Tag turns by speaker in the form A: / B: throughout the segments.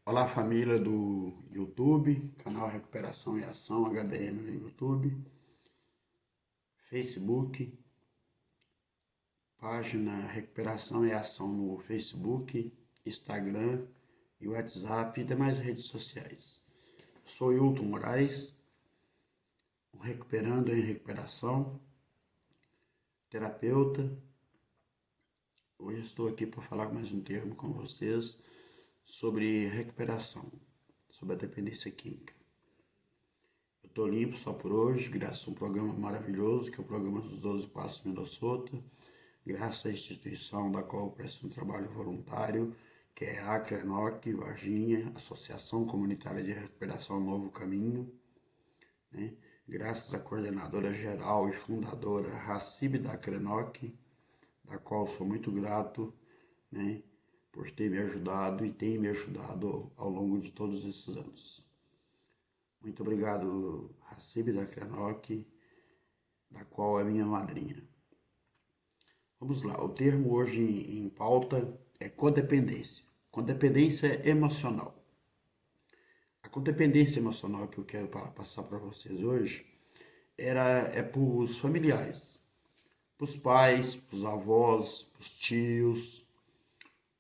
A: Olá, família do YouTube, canal Recuperação e Ação HDM no YouTube, Facebook, página Recuperação e Ação no Facebook, Instagram e WhatsApp e demais redes sociais. Eu sou Hilton Moraes, um recuperando em recuperação, terapeuta. Hoje estou aqui para falar mais um termo com vocês sobre recuperação, sobre a dependência química. Eu estou limpo só por hoje, graças a um programa maravilhoso, que é o programa dos 12 Passos Minnesota, graças à instituição da qual eu presto um trabalho voluntário, que é a CRENOC, Varginha, Associação Comunitária de Recuperação Novo Caminho, né? Graças à coordenadora geral e fundadora Racib da CRENOC, da qual sou muito grato, né, por ter me ajudado e tem me ajudado ao longo de todos esses anos. Muito obrigado, Racib da CRENOC, da qual é minha madrinha. Vamos lá, o termo hoje em pauta é codependência. Codependência emocional. A codependência emocional que eu quero passar para vocês hoje é para os familiares, para os pais, para os avós, para os tios,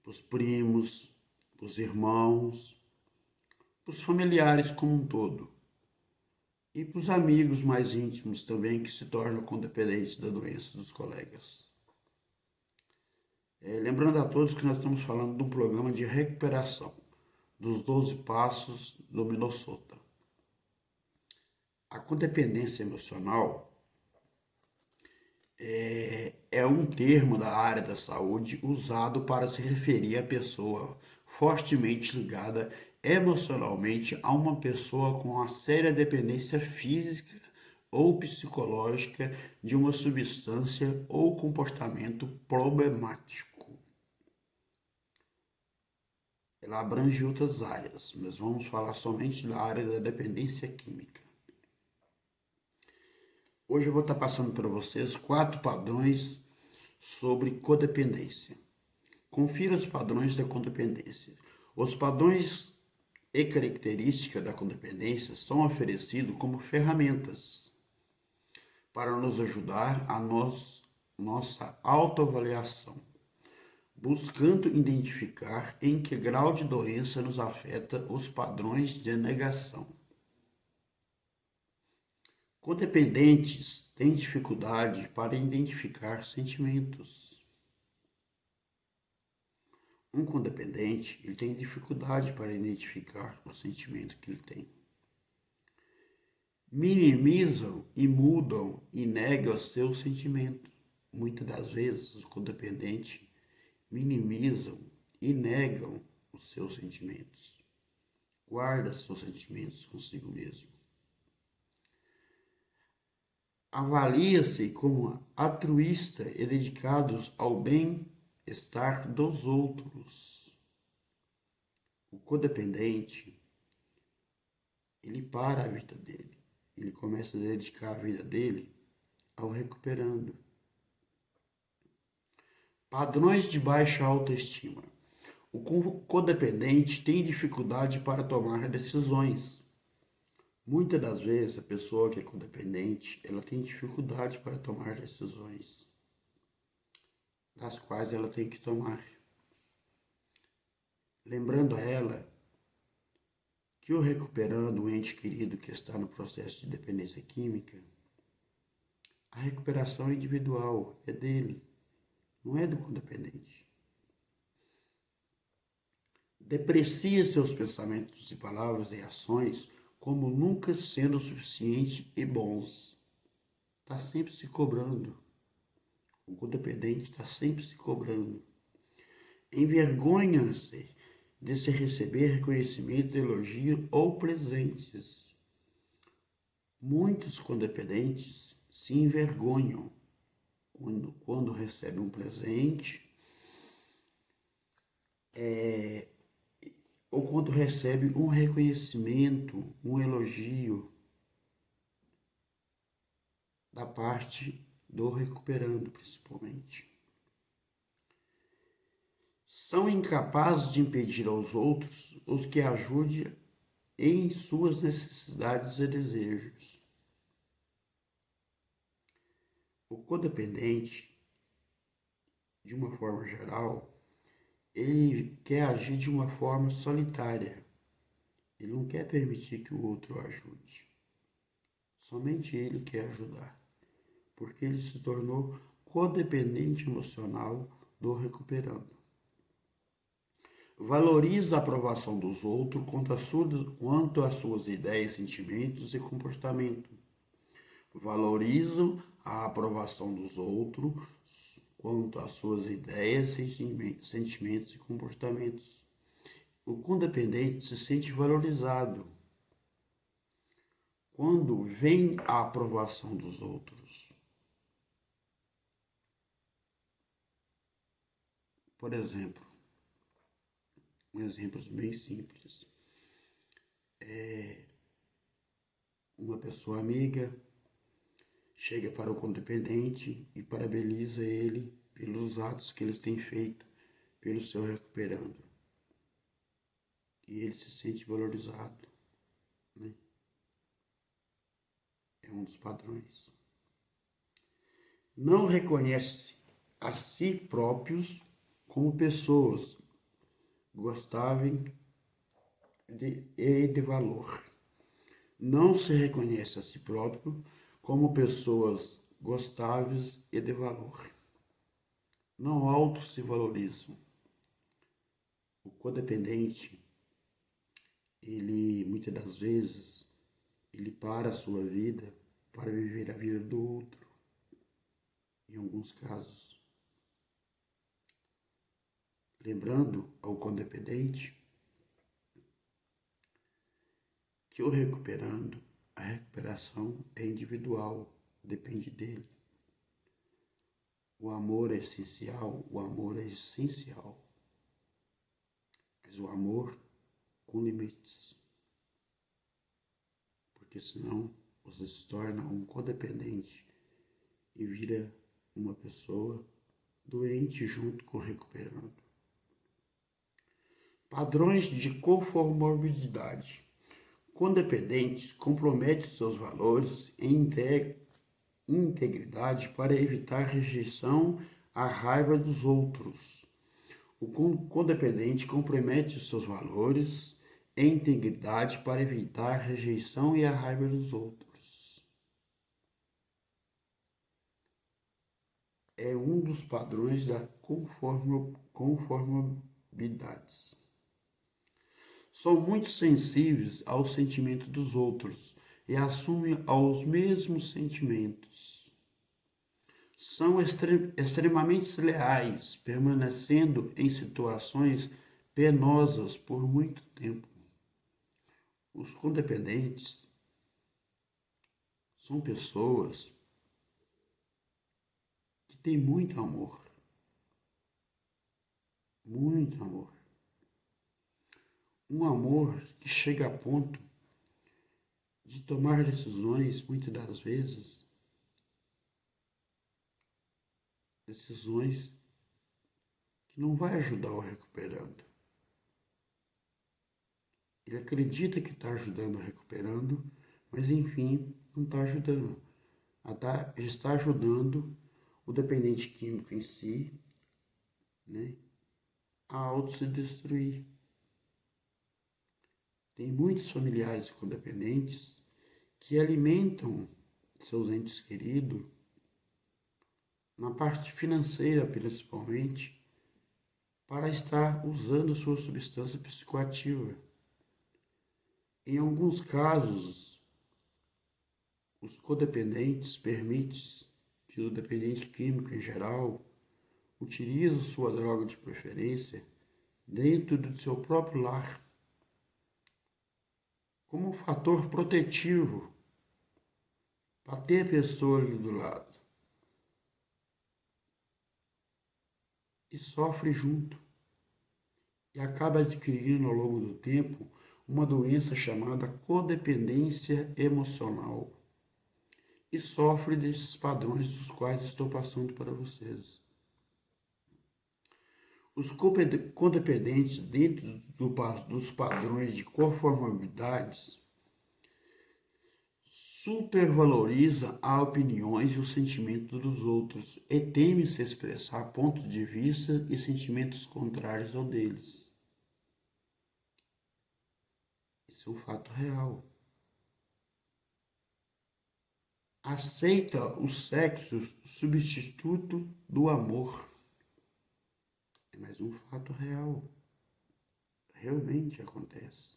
A: para os primos, para os irmãos, para os familiares como um todo. E para os amigos mais íntimos também que se tornam codependentes da doença dos colegas. Lembrando a todos que nós estamos falando de um programa de recuperação dos 12 passos do Minnesota. A codependência emocional é um termo da área da saúde usado para se referir à pessoa fortemente ligada emocionalmente a uma pessoa com uma séria dependência física ou psicológica de uma substância ou comportamento problemático. Ela abrange outras áreas, mas vamos falar somente da área da dependência química. Hoje eu vou estar passando para vocês 4 padrões sobre codependência. Confira os padrões da codependência. Os padrões e características da codependência são oferecidos como ferramentas para nos ajudar a nossa autoavaliação, buscando identificar em que grau de doença nos afeta os padrões de negação. Codependentes têm dificuldade para identificar sentimentos. Um codependente, ele tem dificuldade para identificar o sentimento que ele tem. Minimizam e mudam e negam seus sentimentos. Muitas das vezes, os codependentes minimizam e negam os seus sentimentos. Guarda seus sentimentos consigo mesmo. Avalia-se como altruísta e dedicados ao bem-estar dos outros. O codependente, ele para a vida dele. Ele começa a dedicar a vida dele ao recuperando. Padrões de baixa autoestima. O codependente tem dificuldade para tomar decisões. Muitas das vezes a pessoa que é codependente, ela tem dificuldade para tomar decisões, das quais ela tem que tomar. Lembrando a ela que o recuperando o ente querido que está no processo de dependência química, a recuperação é individual, é dele, não é do codependente. Deprecia seus pensamentos e palavras e ações como nunca sendo suficientes e bons. Está sempre se cobrando. O codependente está sempre se cobrando. Envergonha-se de se receber reconhecimento, elogio ou presentes. Muitos codependentes se envergonham quando recebem um presente ou quando recebem um reconhecimento, um elogio da parte do recuperando, principalmente. são incapazes de impedir aos outros os que ajudem em suas necessidades e desejos. O codependente, de uma forma geral, ele quer agir de uma forma solitária. Ele não quer permitir que o outro o ajude. Somente ele quer ajudar, porque ele se tornou codependente emocional do recuperando. Valoriza a aprovação dos outros quanto às suas ideias, sentimentos e comportamento. Valoriza a aprovação dos outros quanto às suas ideias, sentimentos e comportamentos. O codependente se sente valorizado quando vem a aprovação dos outros. Por exemplo, um exemplo bem simples. Uma pessoa amiga chega para o codependente e parabeniza ele pelos atos que eles têm feito, pelo seu recuperando. E ele se sente valorizado, né? É um dos padrões. Não reconhece a si próprios como pessoas gostáveis e de valor. Não se reconhece a si próprio como pessoas gostáveis e de valor. Não auto se valorizam. O codependente, ele muitas das vezes, ele para a sua vida para viver a vida do outro. Em alguns casos. Lembrando ao codependente que o recuperando, a recuperação é individual, depende dele. O amor é essencial, o amor é essencial. Mas o amor com limites. Porque senão você se torna um codependente e vira uma pessoa doente junto com recuperando. Padrões de conformidade. Codependentes comprometem seus valores e integridade para evitar rejeição à raiva dos outros. O codependente compromete seus valores e integridade para evitar rejeição e a raiva dos outros. É um dos padrões da conformidade. São muito sensíveis aos sentimentos dos outros e assumem os mesmos sentimentos. São extremamente leais, permanecendo em situações penosas por muito tempo. Os codependentes são pessoas que têm muito amor. Muito amor. Um amor que chega a ponto de tomar decisões, muitas das vezes, decisões que não vai ajudar o recuperando. Ele acredita que está ajudando o recuperando, mas enfim, não está ajudando. Está ajudando o dependente químico em si, né, a auto se destruir. Tem muitos familiares codependentes que alimentam seus entes queridos, na parte financeira principalmente, para estar usando sua substância psicoativa. Em alguns casos, os codependentes permitem que o dependente químico em geral utilize sua droga de preferência dentro do seu próprio lar, como um fator protetivo para ter a pessoa ali do lado. E sofre junto. E acaba adquirindo ao longo do tempo uma doença chamada codependência emocional. E sofre desses padrões dos quais estou passando para vocês. Os codependentes, dentro dos padrões de conformidades, supervaloriza as opiniões e os sentimentos dos outros e teme se expressar pontos de vista e sentimentos contrários ao deles. Isso é um fato real. Aceita o sexo substituto do amor. É mais um fato real. Realmente acontece.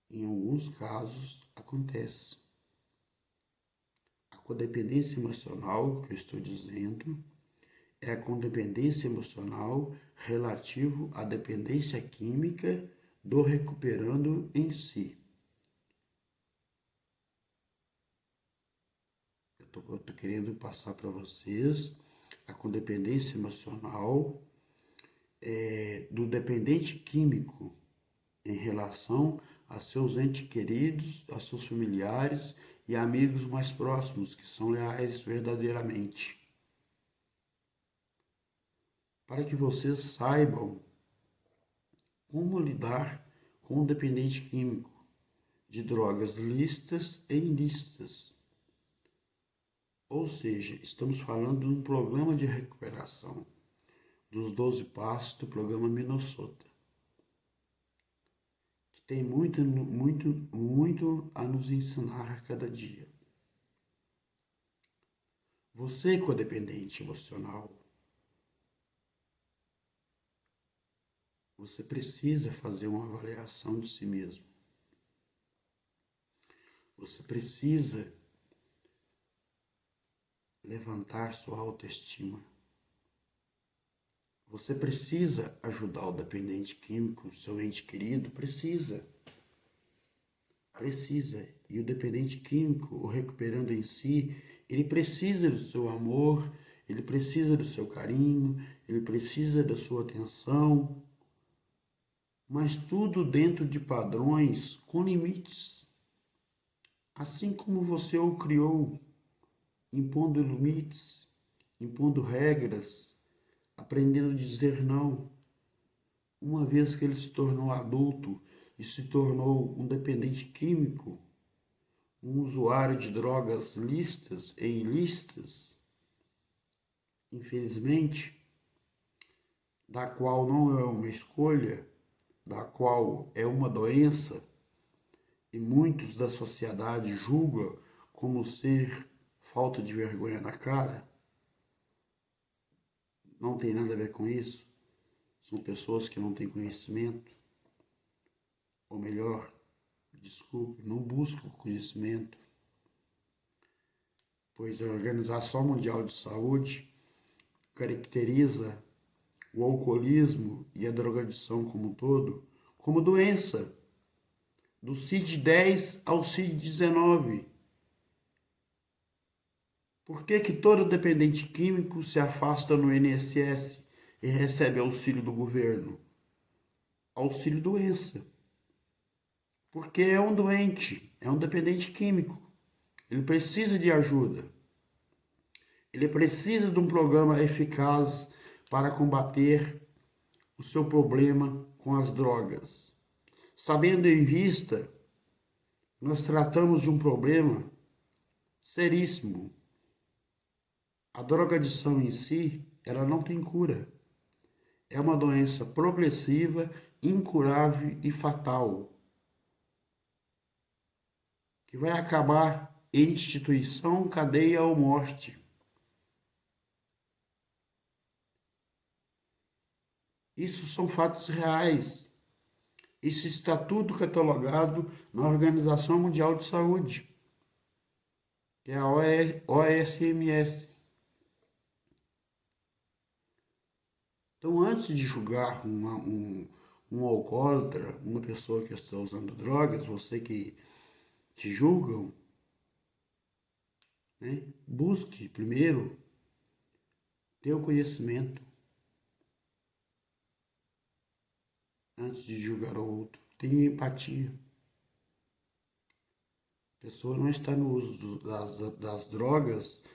A: Em alguns casos, acontece. A codependência emocional, que eu estou dizendo, é a codependência emocional relativo à dependência química do recuperando em si. Eu estou querendo passar para vocês a codependência emocional do dependente químico em relação a seus entes queridos, a seus familiares e amigos mais próximos, que são leais verdadeiramente. Para que vocês saibam como lidar com o dependente químico de drogas lícitas e ilícitas. Ou seja, estamos falando de um programa de recuperação dos 12 passos do programa Minnesota, que tem muito a nos ensinar a cada dia. Você, codependente emocional, você precisa fazer uma avaliação de si mesmo. Você precisa levantar sua autoestima. Você precisa ajudar o dependente químico, seu ente querido, precisa. Precisa. E o dependente químico, o recuperando em si, ele precisa do seu amor, ele precisa do seu carinho, ele precisa da sua atenção, mas tudo dentro de padrões com limites. Assim como você o criou, impondo limites, impondo regras, aprendendo a dizer não. Uma vez que ele se tornou adulto e se tornou um dependente químico, um usuário de drogas lícitas e ilícitas, infelizmente, da qual não é uma escolha, da qual é uma doença, e muitos da sociedade julgam como ser falta de vergonha na cara, não tem nada a ver com isso. São pessoas que não têm conhecimento, ou melhor, desculpe, não buscam conhecimento, pois a Organização Mundial de Saúde caracteriza o alcoolismo e a drogadição como um todo como doença, do CID-10 ao CID-19. Por que todo dependente químico se afasta no INSS e recebe auxílio do governo? Auxílio doença. Porque é um doente, é um dependente químico. Ele precisa de ajuda. Ele precisa de um programa eficaz para combater o seu problema com as drogas. Sabendo em vista, nós tratamos de um problema seríssimo. A drogadição em si, ela não tem cura. É uma doença progressiva, incurável e fatal, que vai acabar em instituição, cadeia ou morte. Isso são fatos reais. Isso está tudo catalogado na Organização Mundial de Saúde, que é a OMS. Então, antes de julgar um alcoólatra, uma pessoa que está usando drogas, você que te julgam, né, busque primeiro ter o conhecimento antes de julgar o outro. Tenha empatia. A pessoa não está no uso das drogas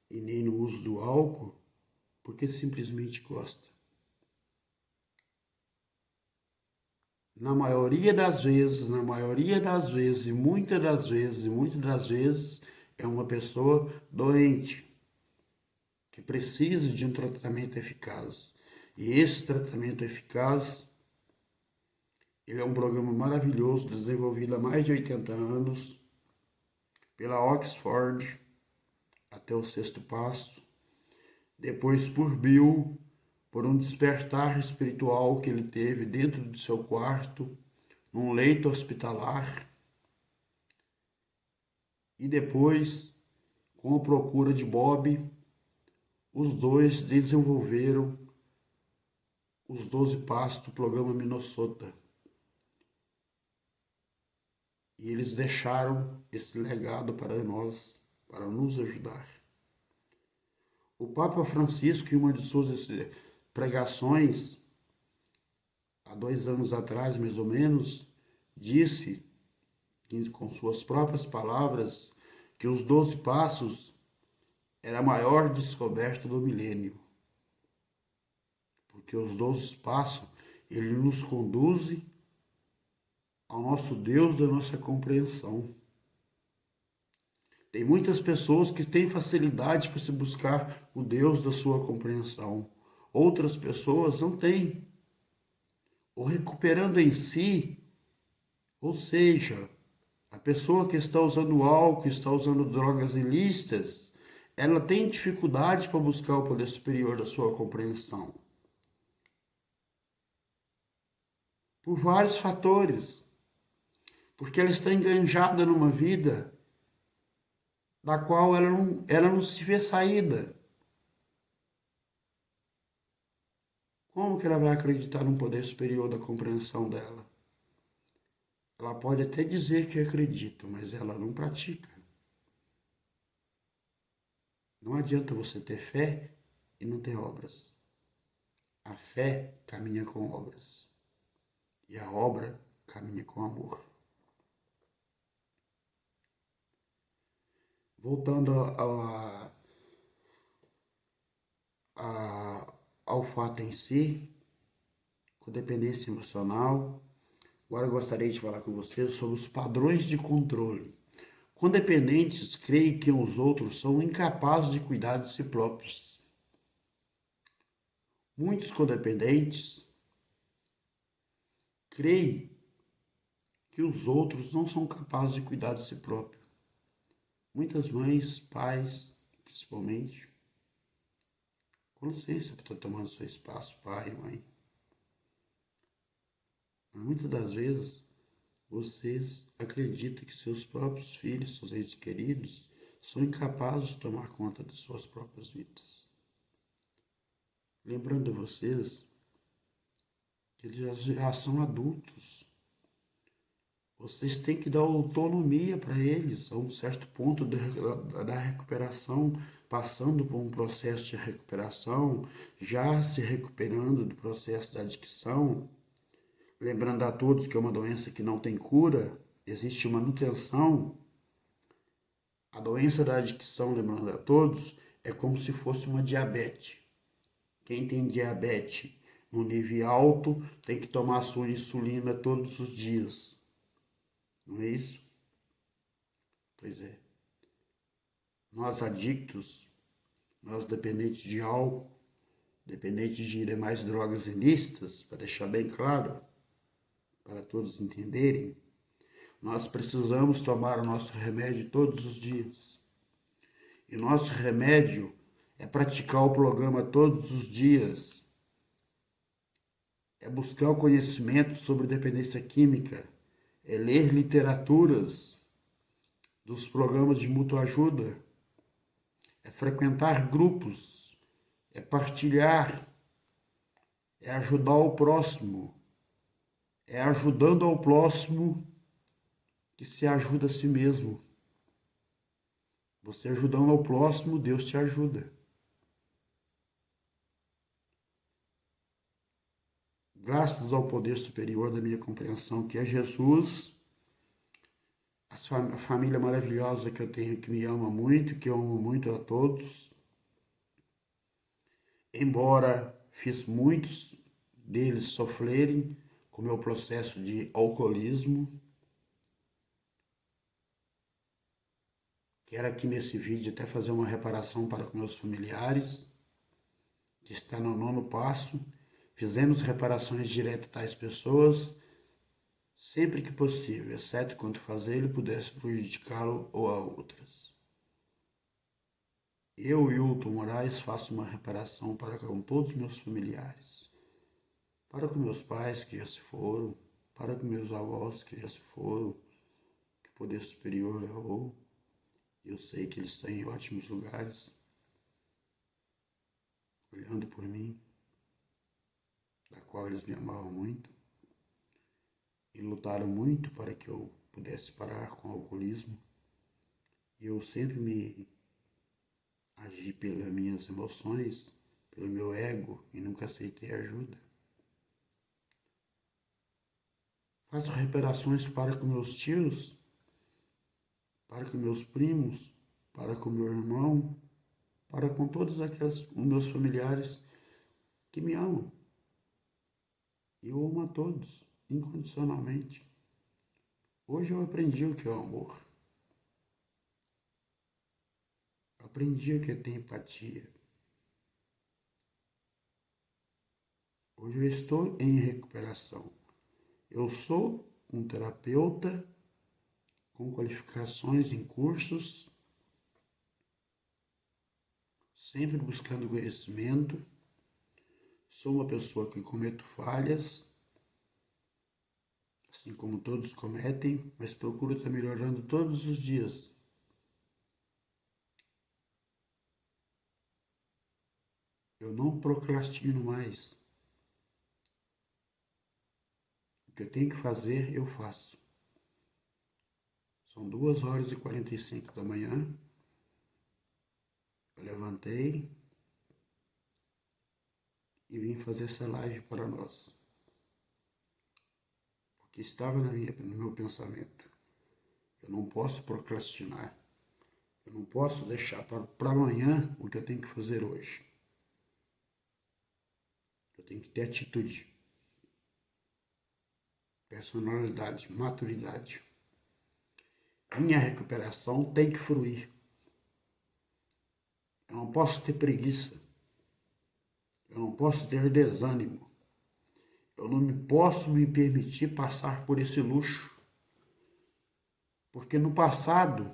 A: e nem no uso do álcool porque simplesmente gosta. Na maioria das vezes, muitas das vezes, é uma pessoa doente, que precisa de um tratamento eficaz. E esse tratamento eficaz, ele é um programa maravilhoso, desenvolvido há mais de 80 anos, pela Oxford, até o sexto passo, depois por Bill, por um despertar espiritual que ele teve dentro do seu quarto, num leito hospitalar, e depois, com a procura de Bob, os dois desenvolveram os 12 passos do programa Minnesota. E eles deixaram esse legado para nós, para nos ajudar. O Papa Francisco, em uma de suas pregações, há 2 anos atrás, mais ou menos, disse, com suas próprias palavras, que os 12 passos era a maior descoberta do milênio. Porque os 12 passos, ele nos conduz ao nosso Deus da nossa compreensão. Tem muitas pessoas que têm facilidade para se buscar o Deus da sua compreensão. Outras pessoas não têm. O recuperando em si, ou seja, a pessoa que está usando álcool, que está usando drogas ilícitas, ela tem dificuldade para buscar o poder superior da sua compreensão. Por vários fatores. Porque ela está enganjada numa vida da qual ela não se vê saída. Como que ela vai acreditar num poder superior da compreensão dela? Ela pode até dizer que acredita, mas ela não pratica. Não adianta você ter fé e não ter obras. A fé caminha com obras. E a obra caminha com amor. Voltando ao fato em si, codependência emocional. Agora eu gostaria de falar com vocês sobre os padrões de controle. Codependentes creem que os outros são incapazes de cuidar de si próprios. Muitos codependentes creem que os outros não são capazes de cuidar de si próprio. Muitas mães, pais, principalmente, com licença para estar tomando seu espaço, pai e mãe. Mas muitas das vezes, vocês acreditam que seus próprios filhos, seus entes queridos, são incapazes de tomar conta de suas próprias vidas. Lembrando a vocês que eles já são adultos. Vocês têm que dar autonomia para eles a um certo ponto da recuperação, passando por um processo de recuperação, já se recuperando do processo da adicção. Lembrando a todos que é uma doença que não tem cura, existe manutenção. A doença da adicção, lembrando a todos, é como se fosse uma diabetes. Quem tem diabetes no nível alto tem que tomar sua insulina todos os dias. Não é isso? Pois é. Nós adictos, nós dependentes de álcool, dependentes de demais drogas ilícitas, para deixar bem claro, para todos entenderem, nós precisamos tomar o nosso remédio todos os dias. E nosso remédio é praticar o programa todos os dias. É buscar o conhecimento sobre dependência química. É ler literaturas dos programas de mútua ajuda. É frequentar grupos. É partilhar. É ajudar o próximo. É ajudando ao próximo que se ajuda a si mesmo. Você ajudando ao próximo, Deus te ajuda. Graças ao poder superior da minha compreensão, que é Jesus, a família maravilhosa que eu tenho, que me ama muito, que eu amo muito a todos, embora fiz muitos deles sofrerem com o meu processo de alcoolismo, quero aqui nesse vídeo até fazer uma reparação para com meus familiares, que está no 9º passo. Fizemos reparações direto a tais pessoas, sempre que possível, exceto quando fazer ele pudesse prejudicá-lo ou a outras. Eu, Hilton Moraes, faço uma reparação para com todos os meus familiares, para com meus pais que já se foram, para com meus avós que já se foram, que o Poder Superior levou. Eu sei que eles estão em ótimos lugares, olhando por mim, da qual eles me amavam muito, e lutaram muito para que eu pudesse parar com o alcoolismo. E eu sempre me agi pelas minhas emoções, pelo meu ego, e nunca aceitei ajuda. Faço reparações para com meus tios, para com meus primos, para com meu irmão, para com todos aqueles meus familiares que me amam. Eu amo a todos, incondicionalmente. Hoje eu aprendi o que é o amor. Aprendi o que é ter empatia. Hoje eu estou em recuperação. Eu sou um terapeuta com qualificações em cursos, sempre buscando conhecimento. Sou uma pessoa que cometo falhas, assim como todos cometem, mas procuro estar melhorando todos os dias. Eu não procrastino mais. O que eu tenho que fazer, eu faço. São 2h45 da manhã. Eu levantei e vim fazer essa live para nós. Porque estava no meu pensamento. Eu não posso procrastinar. Eu não posso deixar para amanhã o que eu tenho que fazer hoje. Eu tenho que ter atitude, personalidade, maturidade. Minha recuperação tem que fluir. Eu não posso ter preguiça. Eu não posso ter desânimo. Eu não posso me permitir passar por esse luxo. Porque no passado,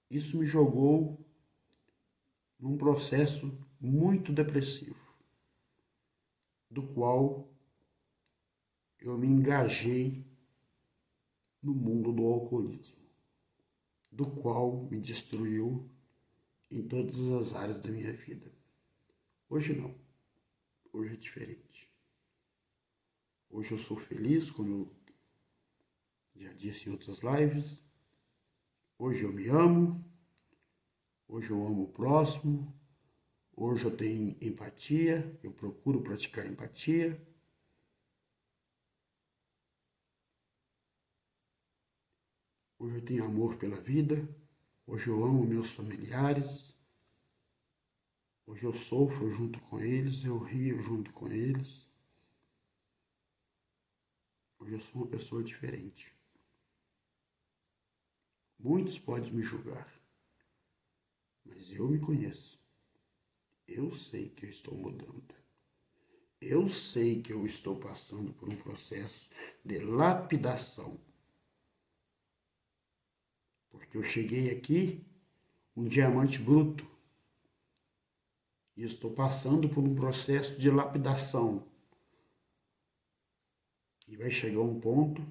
A: isso me jogou num processo muito depressivo, do qual eu me engajei no mundo do alcoolismo, do qual me destruiu em todas as áreas da minha vida. Hoje não. Hoje é diferente. Hoje eu sou feliz, como eu já disse em outras lives. Hoje eu me amo. Hoje eu amo o próximo. Hoje eu tenho empatia. Eu procuro praticar empatia. Hoje eu tenho amor pela vida. Hoje eu amo meus familiares. Hoje eu sofro junto com eles. Eu rio junto com eles. Hoje eu sou uma pessoa diferente. Muitos podem me julgar, mas eu me conheço. Eu sei que eu estou mudando. Eu sei que eu estou passando por um processo de lapidação. Porque eu cheguei aqui um diamante bruto e estou passando por um processo de lapidação. E vai chegar um ponto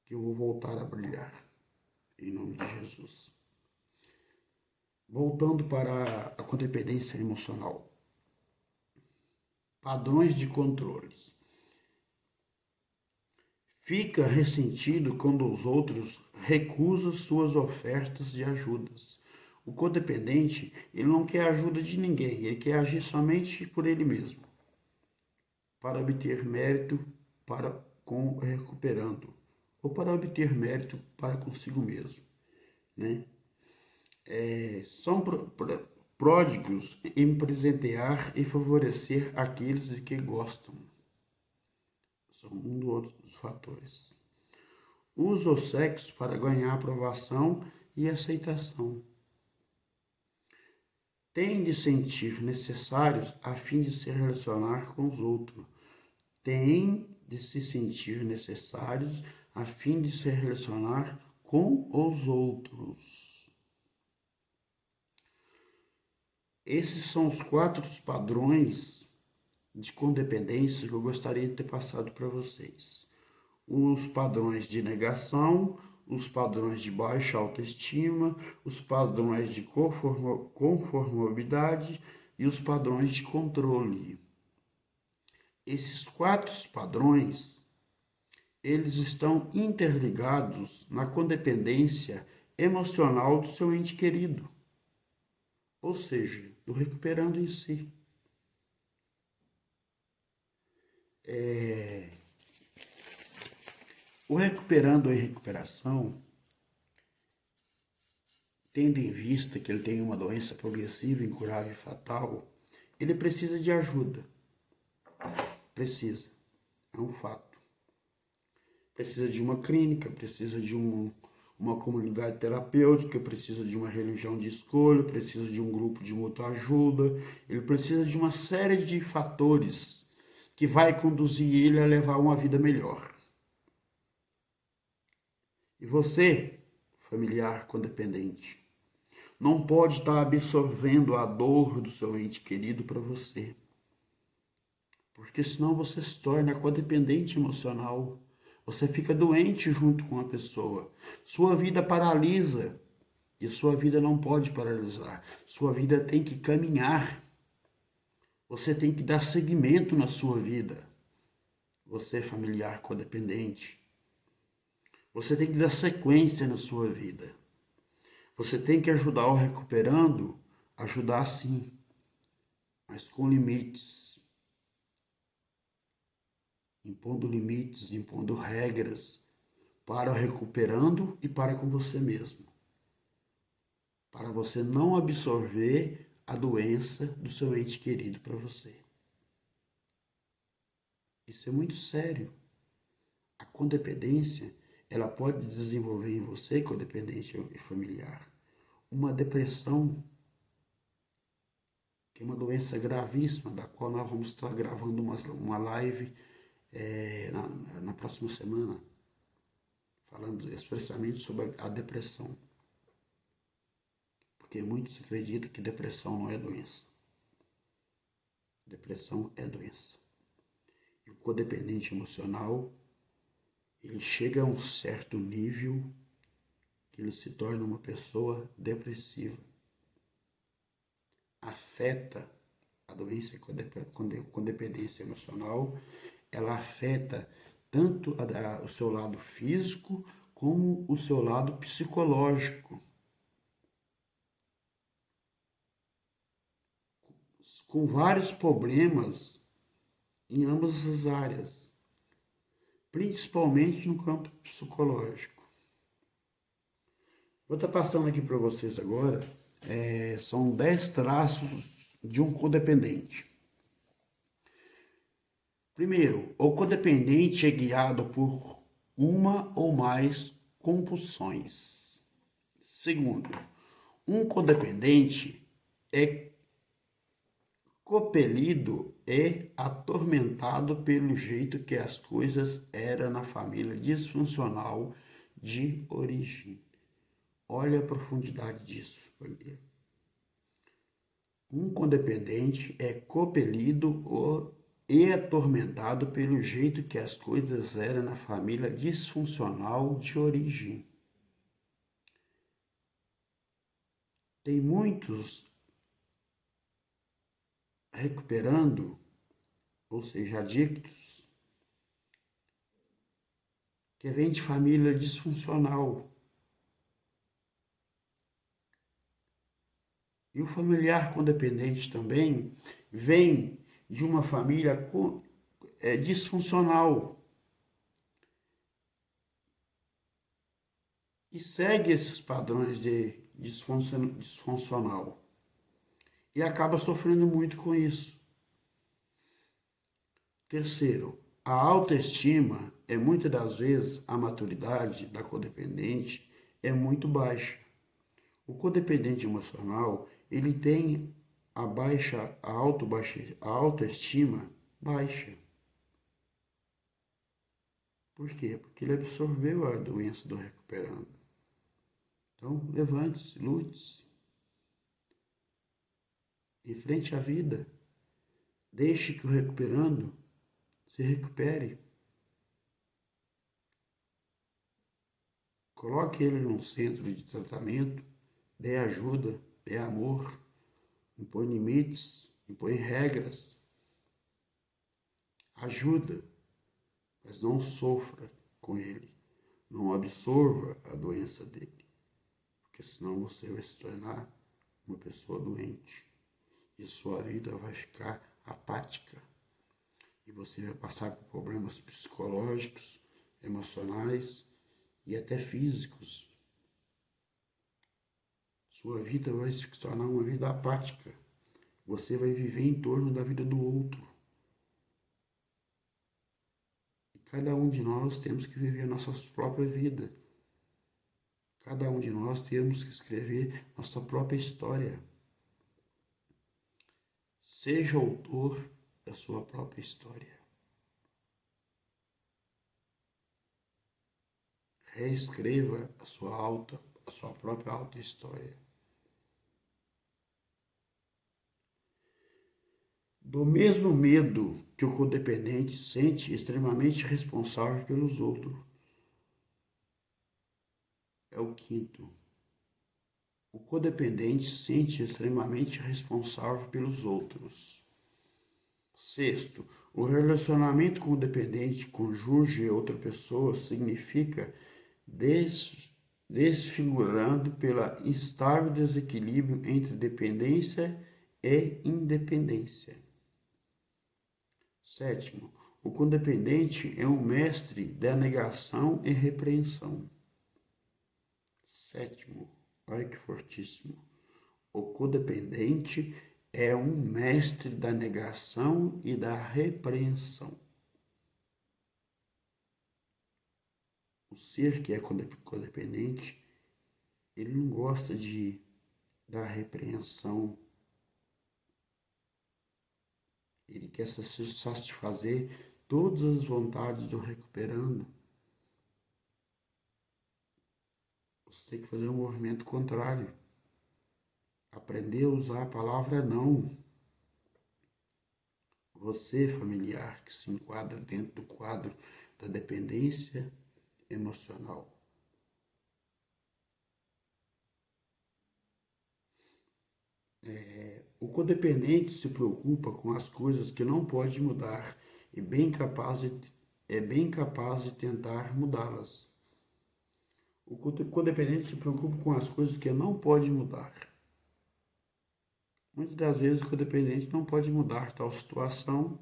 A: que eu vou voltar a brilhar, em nome de Jesus. Voltando para a codependência emocional. Padrões de controles. Fica ressentido quando os outros recusam suas ofertas de ajudas. O codependente, ele não quer ajuda de ninguém, ele quer agir somente por ele mesmo, para obter mérito para com recuperando, ou para obter mérito para consigo mesmo, né? pródigos em presentear e favorecer aqueles de que gostam. São um dos fatores. Usa o sexo para ganhar aprovação e aceitação. Tem de sentir necessários a fim de se relacionar com os outros. Tem de se sentir necessários a fim de se relacionar com os outros. Esses são os 4 padrões de codependência que eu gostaria de ter passado para vocês. Os padrões de negação, os padrões de baixa autoestima, os padrões de conformidade e os padrões de controle. Esses 4 padrões, eles estão interligados na codependência emocional do seu ente querido, ou seja, do recuperando em si. O recuperando em recuperação, tendo em vista que ele tem uma doença progressiva, incurável e fatal, ele precisa de ajuda. Precisa. É um fato. Precisa de uma clínica, precisa de uma comunidade terapêutica, precisa de uma religião de escolha, precisa de um grupo de mutua ajuda, ele precisa de uma série de fatores que vai conduzir ele a levar uma vida melhor. E você, familiar codependente, não pode estar absorvendo a dor do seu ente querido para você. Porque senão você se torna codependente emocional. Você fica doente junto com a pessoa. Sua vida paralisa. E sua vida não pode paralisar. Sua vida tem que caminhar. Você tem que dar seguimento na sua vida. Você, familiar codependente. Você tem que dar sequência na sua vida. Você tem que ajudar o recuperando, ajudar sim, mas com limites. Impondo limites, impondo regras para o recuperando e para com você mesmo. Para você não absorver a doença do seu ente querido para você. Isso é muito sério. A codependência, ela pode desenvolver em você, codependente e familiar, uma depressão, que é uma doença gravíssima, da qual nós vamos estar gravando uma live na próxima semana, falando expressamente sobre a depressão. Porque muito se acredita que depressão não é doença. Depressão é doença. E o codependente emocional, ele chega a um certo nível que ele se torna uma pessoa depressiva. Afeta a doença com dependência emocional, ela afeta tanto o seu lado físico como o seu lado psicológico. Com vários problemas em ambas as áreas, principalmente no campo psicológico. Vou estar passando aqui para vocês agora, são 10 traços de um codependente. Primeiro, o codependente é guiado por uma ou mais compulsões. Segundo, um codependente é compelido e atormentado pelo jeito que as coisas eram na família disfuncional de origem. Olha a profundidade disso, família. Um codependente é compelido e atormentado pelo jeito que as coisas eram na família disfuncional de origem. Tem muitos recuperando, ou seja, adictos, que vêm de família disfuncional. E o familiar codependente também vem de uma família disfuncional. E segue esses padrões de disfuncional. e acaba sofrendo muito com isso. Terceiro, a autoestima é muitas das vezes a maturidade da codependente é muito baixa. O codependente emocional, ele tem a autoestima baixa. Por quê? Porque ele absorveu a doença do recuperando. Então, levante-se, lute-se, enfrente a vida, deixe que o recuperando se recupere. Coloque ele num centro de tratamento, dê ajuda, dê amor, impõe limites, impõe regras, ajuda, mas não sofra com ele, não absorva a doença dele, porque senão você vai se tornar uma pessoa doente e sua vida vai ficar apática e você vai passar por problemas psicológicos, emocionais e até físicos. Sua vida vai se tornar uma vida apática. Você vai viver em torno da vida do outro. E cada um de nós temos que viver a nossa própria vida. Cada um de nós temos que escrever nossa própria história. Seja autor da sua própria história. Reescreva a sua própria alta história. Do mesmo medo que o codependente sente extremamente responsável pelos outros. É o quinto. O codependente sente extremamente responsável pelos outros. Sexto, o relacionamento com o dependente, cônjuge e outra pessoa significa desfigurando pela instável desequilíbrio entre dependência e independência. Sétimo, o codependente é um mestre da negação e repreensão. Sétimo, olha que fortíssimo. O codependente é um mestre da negação e da repreensão. O ser que é codependente, ele não gosta da repreensão. Ele quer satisfazer todas as vontades do recuperando. Você tem que fazer um movimento contrário. Aprender a usar a palavra não. Você, familiar, que se enquadra dentro do quadro da dependência emocional. O codependente se preocupa com as coisas que não pode mudar e é bem capaz de tentar mudá-las. O codependente se preocupa com as coisas que não pode mudar. Muitas das vezes o codependente não pode mudar tal situação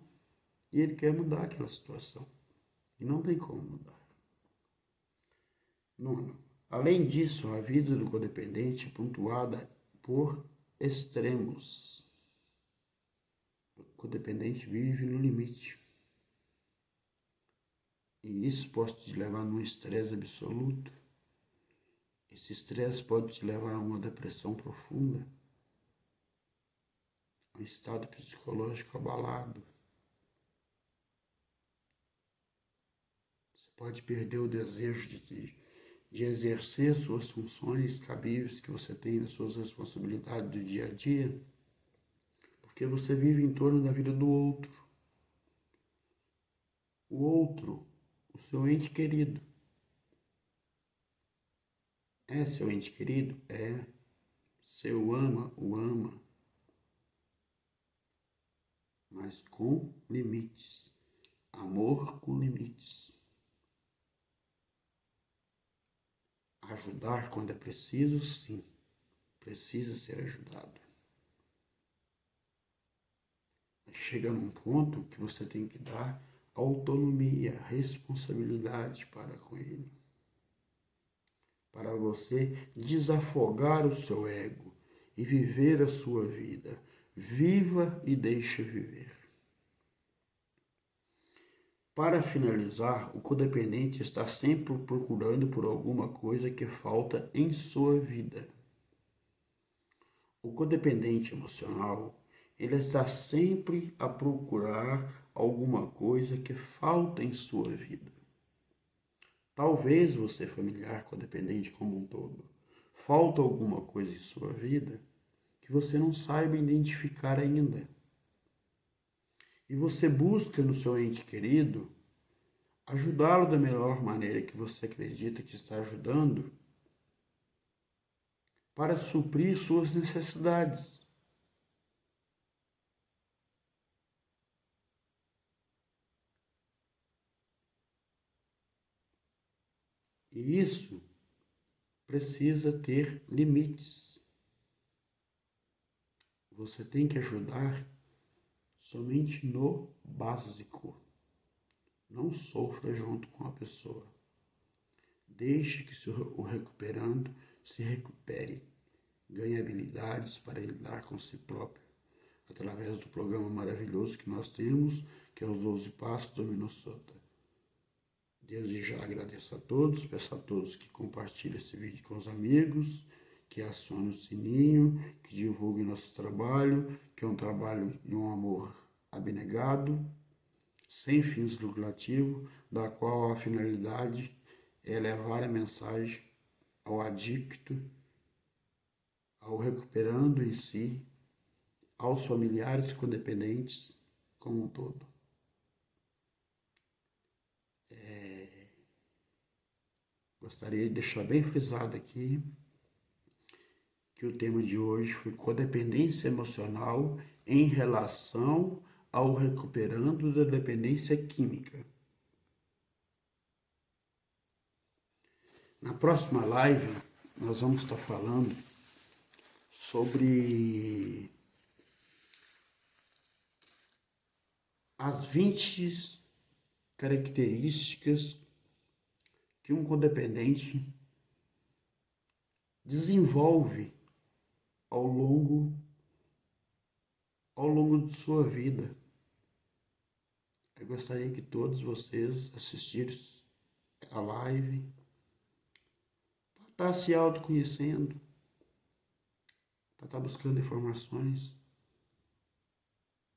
A: e ele quer mudar aquela situação. E não tem como mudar. Nono. Além disso, a vida do codependente é pontuada por extremos. O codependente vive no limite. E isso pode te levar a um estresse absoluto. Esse estresse pode te levar a uma depressão profunda, a um estado psicológico abalado. Você pode perder o desejo de exercer suas funções cabíveis que você tem nas suas responsabilidades do dia a dia, porque você vive em torno da vida do outro. O outro, o seu ente querido. É seu ente querido? É. Você o ama. Mas com limites. Amor com limites. Ajudar quando é preciso, sim. Precisa ser ajudado. Mas chega num ponto que você tem que dar autonomia, responsabilidade para com ele. Para você desafogar o seu ego e viver a sua vida. Viva e deixe viver. Para finalizar, o codependente está sempre procurando por alguma coisa que falta em sua vida. O codependente emocional, ele está sempre a procurar alguma coisa que falta em sua vida. Talvez você, familiar codependente como um todo, falta alguma coisa em sua vida que você não saiba identificar ainda. E você busca no seu ente querido ajudá-lo da melhor maneira que você acredita que está ajudando para suprir suas necessidades. E isso precisa ter limites. Você tem que ajudar somente no básico. Não sofra junto com a pessoa. Deixe que o recuperando se recupere. Ganhe habilidades para lidar com si próprio, através do programa maravilhoso que nós temos, que é os 12 Passos do Minnesota. Desde já agradeço a todos, peço a todos que compartilhem esse vídeo com os amigos, que acionem o sininho, que divulguem nosso trabalho, que é um trabalho de um amor abnegado, sem fins lucrativos, da qual a finalidade é levar a mensagem ao adicto, ao recuperando em si, aos familiares codependentes como um todo. Gostaria de deixar bem frisado aqui que o tema de hoje foi codependência emocional em relação ao recuperando da dependência química. Na próxima live, nós vamos estar falando sobre as 20 características que um codependente desenvolve ao longo de sua vida. Eu gostaria que todos vocês assistissem a live para estar se autoconhecendo, para estar buscando informações.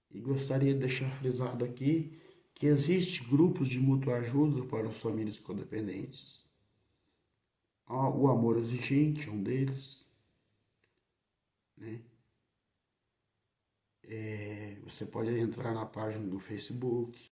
A: E gostaria de deixar frisado aqui que existem grupos de mútua ajuda para as famílias codependentes. O Amor Exigente é um deles, né? Você pode entrar na página do Facebook,